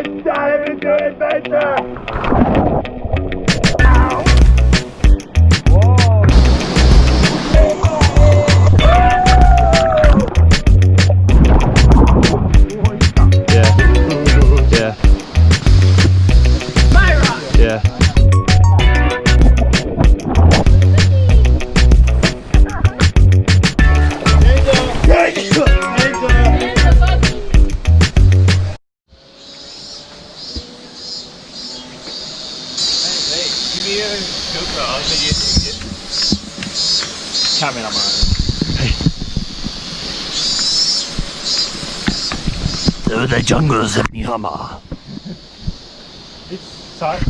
let's dive into adventure! Yeah. Through the jungles of Myanmar. It's size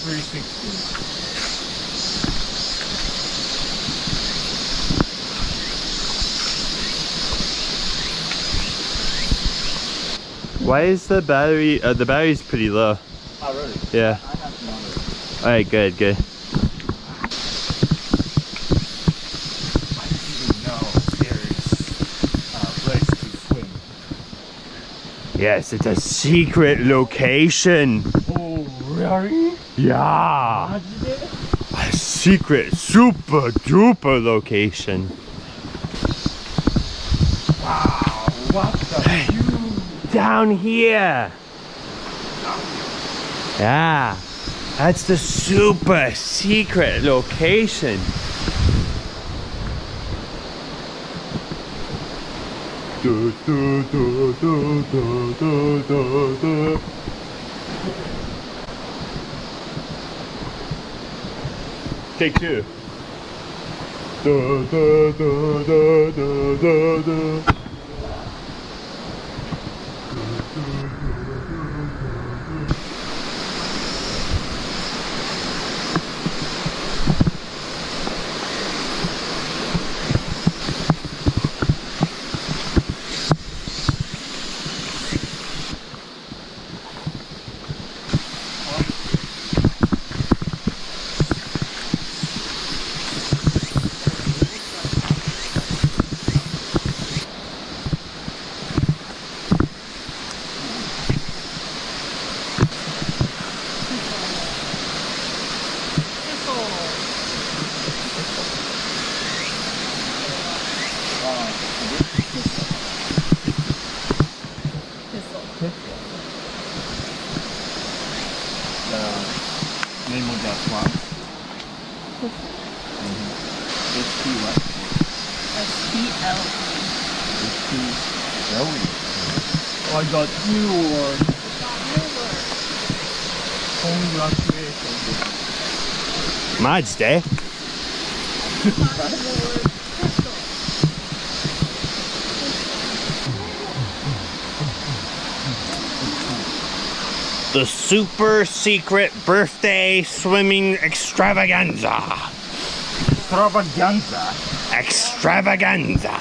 360. Why is the battery? The battery's pretty low. Oh really? Yeah. I have to monitor. All right, good, good. I didn't know there is a place to swim. Yes, it's a secret location. Oh really? Yeah. マジで? A secret super-duper location. Wow, what the view? Down here. Yeah. That's the super secret location. Do, do, do, do, do, do, do, do. Take two. Do, do, do, do, do, do, do. Name of that plant? ST what? STL. ST I got new word. Congratulations. マジで? The super secret birthday swimming extravaganza. Extravaganza. Extravaganza. Extravaganza.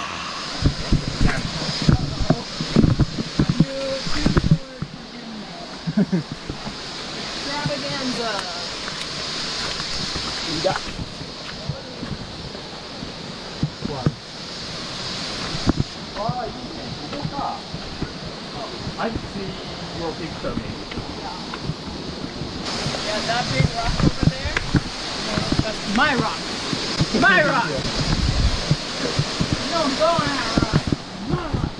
I see your picture maybe. Yeah, that big rock over there. That's my rock. My rock. You don't go on that rock. My rock.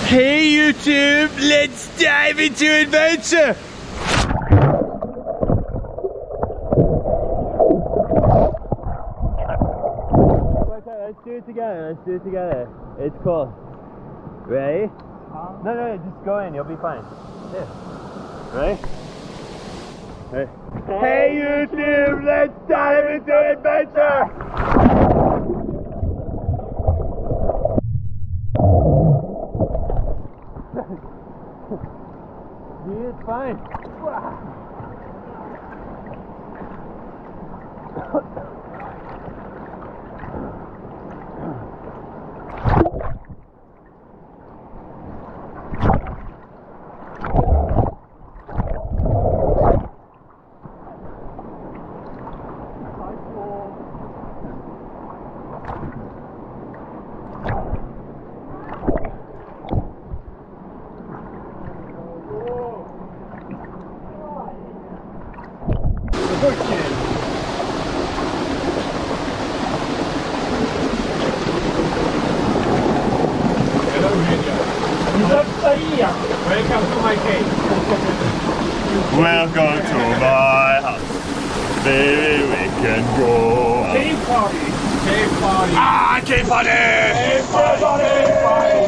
Hey YouTube, let's dive into adventure! Let's do it together. It's cool. Ready? No, just go in, you'll be fine. Yeah. Ready? Hey YouTube, let's dive into adventure! See, it's fine. Welcome to my house. Baby, we can go. Cave party. Cave party. Ah, cave party! Cave party. Cave party.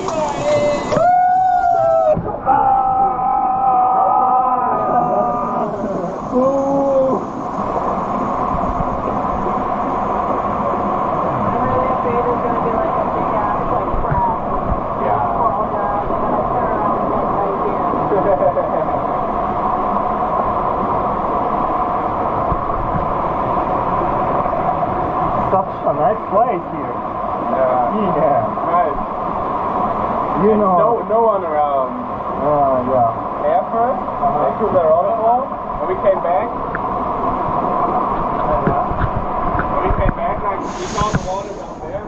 Such a nice place here. Yeah. Nice. You know. No one around. Yeah. At first, they threw their own wall, and we came back. When we came back, like, we saw the water down there.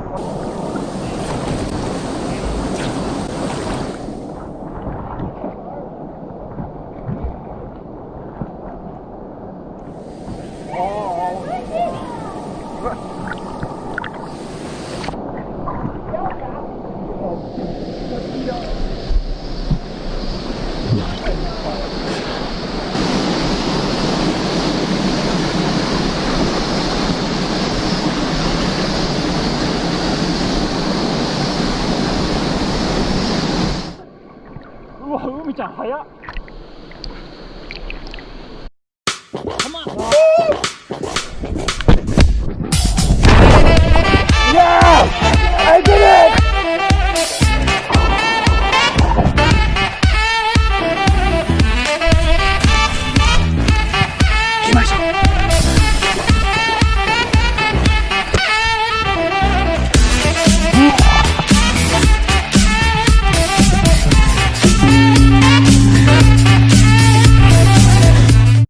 うわ、海ちゃん早っ。